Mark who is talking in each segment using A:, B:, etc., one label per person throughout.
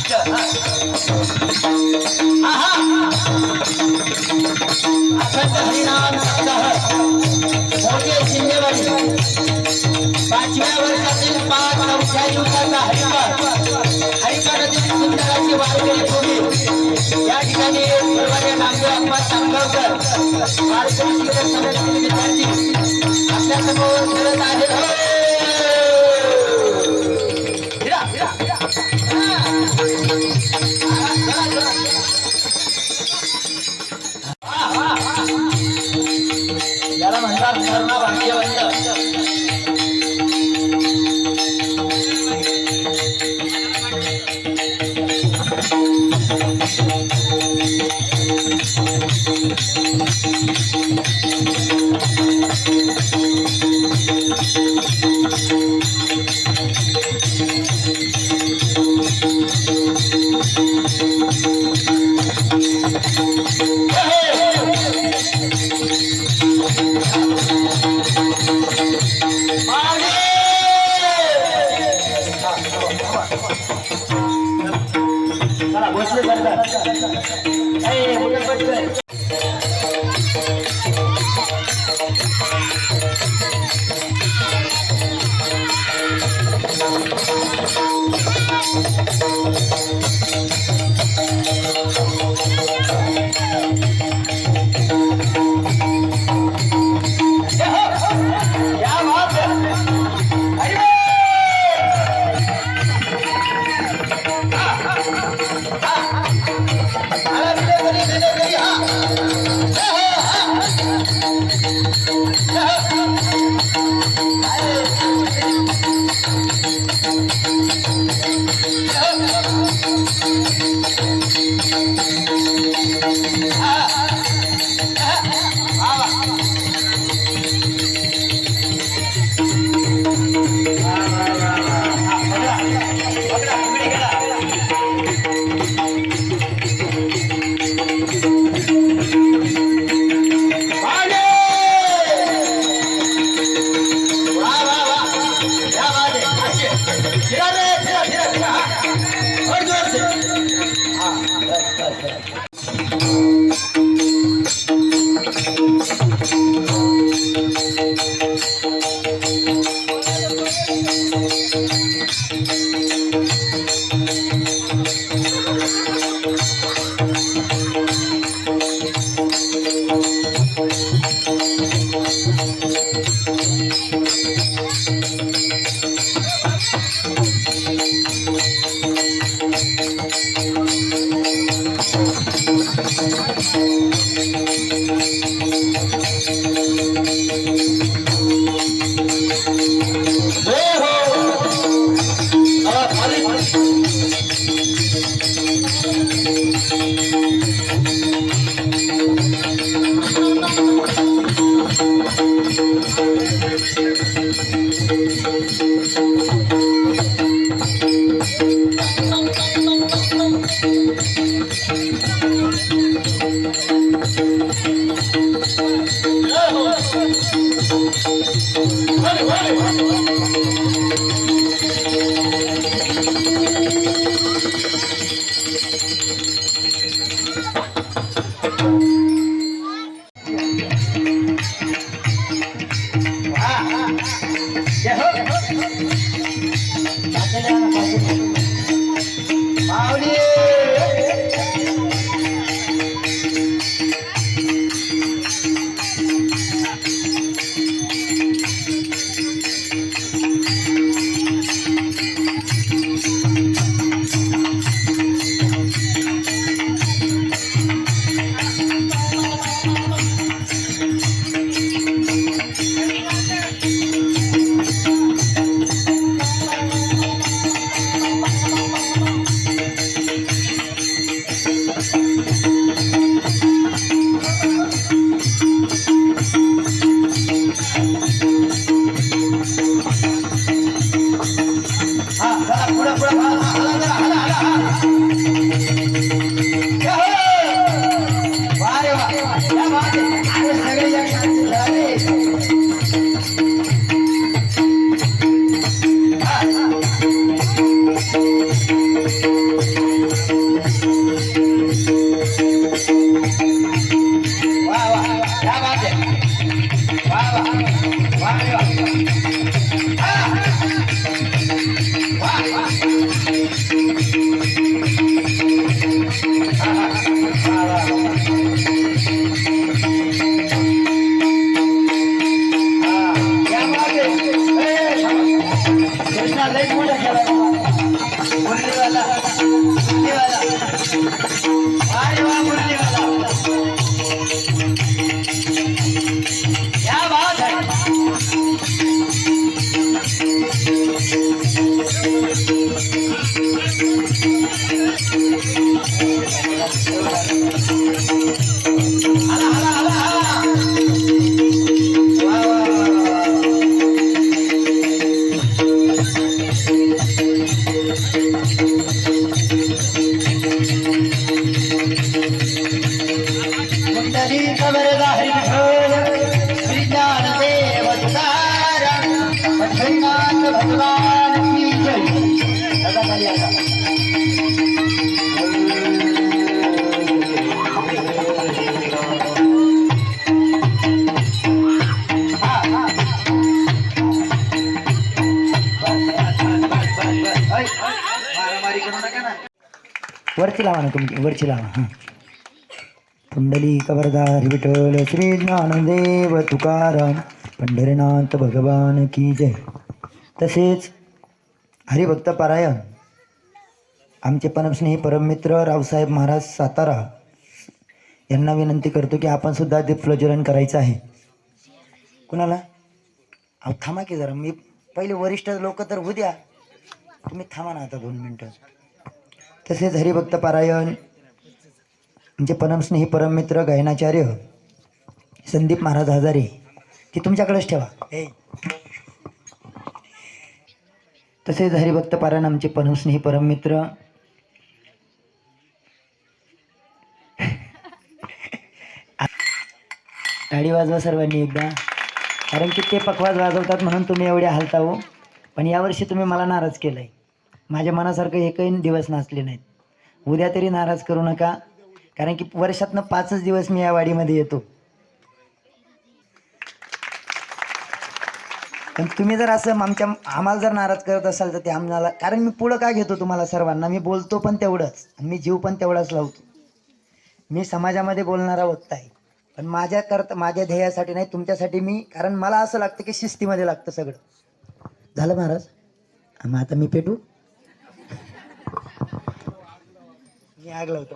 A: अखंड हरिनाम सप्ताह मोठे शिंदेवाडी 5व्या वर्षातील 5 नवख्या युवकाचा हरिपाठातील सुंदराची वारकरी टोळी या ठिकाणी सर्वांचे नामदेव अप्पा सांगगावकर वारकरी शिक्षण समितीचे विद्यार्थी आपल्या समोर फिरत आहेत. याला म्हणतात धरणा भाग्यवंत. आला आला आला आला वा वा कुंडली कबरदा हरिभोल श्री ज्ञानदेव तुकाराम पंढरीनाथ भगवान की जय दादा खाली आता वरती लावा ना तुम्ही वरची लावा हां कुंडली कबरदार विठ्ठल श्री ज्ञानदेव तुकाराम पंढरीनाथ भगवान की जय. तसेच हरिभक्त पारायण आमचे परमस्नेही परममित्र रावसाहेब महाराज सातारा यांना विनंती करतो की आपण सुद्धा दीप प्रज्वलन करायचं आहे. कुणाला अहो थांबा की जरा मी पहिले वरिष्ठ लोक तर होऊ द्या तुम्ही थांबा ना आता 2 मिनटं. तसेच हरिभक्त पारायण म्हणजे परमस्नेही परममित्र गायनाचार्य संदीप महाराज हजारे ती तुमच्याकडेच ठेवा. तसेच हरिभक्त पारायण आमचे परमस्नेही परममित्र टाळी वाजवा सर्वांनी एकदा, कारण की ते पखवाज वाजवतात म्हणून तुम्ही एवढे हालता हो. पण यावर्षी तुम्ही मला नाराज केलं आहे. माझ्या मनासारखं एकही दिवस नाचले नाहीत. उद्या तरी नाराज करू नका, कारण की वर्षातनं 5च दिवस मी या वाडीमध्ये येतो. पण तुम्ही जर असं आम्हाला जर नाराज करत असाल तर ते आम्हाला, कारण मी पुढं का घेतो तुम्हाला सर्वांना, मी बोलतो पण तेवढंच, मी जीव पण तेवढाच लावतो. मी समाजामध्ये बोलणारा वक्ता आहे, पण माझ्या ध्येयासाठी नाही, तुमच्यासाठी मी, कारण मला असं लागतं की शिस्तीमध्ये लागतं सगळं. झालं महाराज, मग आता मी पेटू, मी आग लावतो.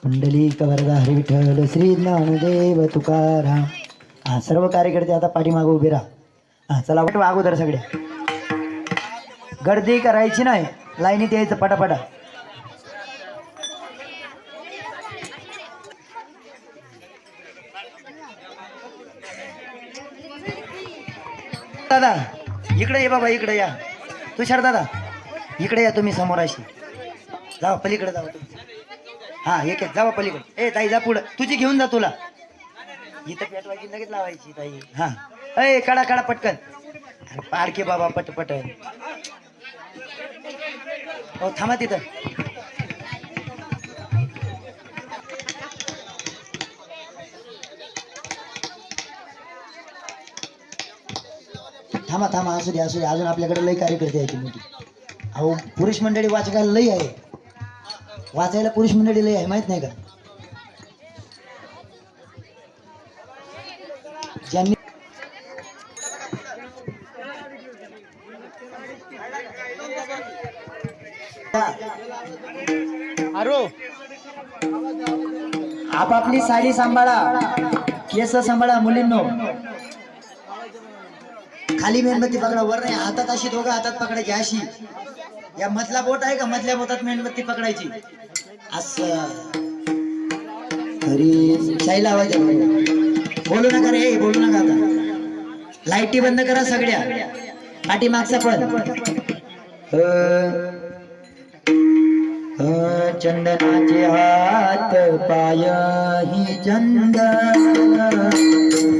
A: कुंडली कबरदा हरी विठ्ठल श्री ज्ञानदेव तुकाराम. हा सर्व कार्यकर्ते आता पाठीमागं उभे राहा. हा चला अगोदर सगळ्या गर्दी करायची नाही, लाईनीत यायचं पटापटा. दादा इकडे ये बाबा, इकडे या. तुषार दादा इकडे या, तुम्ही समोर अशी जावा, पलीकडे जावा तुम्ही. हा एक जावा पलीकडे. ए ताई जा पुढं, तुझी घेऊन जा, तुला इथं पेटवायची लगेच लावायची ताई. हा ए काढा काढा पटकन, पाडके बाबा पटपट. हो थांबा तिथं. थांबा असू दे अजून आपल्याकडे लई कार्यकर्ते आहेत मोठी. अहो पुरुष मंडळी वाचकायला लई आहे, वाचायला पुरुष मंडळी लई आहे, माहित नाही का? ज्यांनी आपापली साडी सांभाळा, केस सांभाळा मुलींनो. खाली मेणबत्ती पकडा, वर नाही, हातात अशी, दोघं हातात पकडायची अशी. या मधला बोट आहे का, मधल्या बोटात मेणबत्ती पकडायची असं. अरे शाई लावायच्या, बोलू नका रे, बोलू नका. आता लाईटी बंद करा सगळ्या, पाठीमागचा पण. चंदनाचे हात पाय ही चंदन,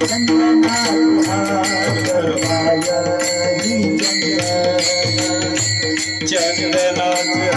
A: चंदनाचे हात पाय ही चंदन, चंदनाचे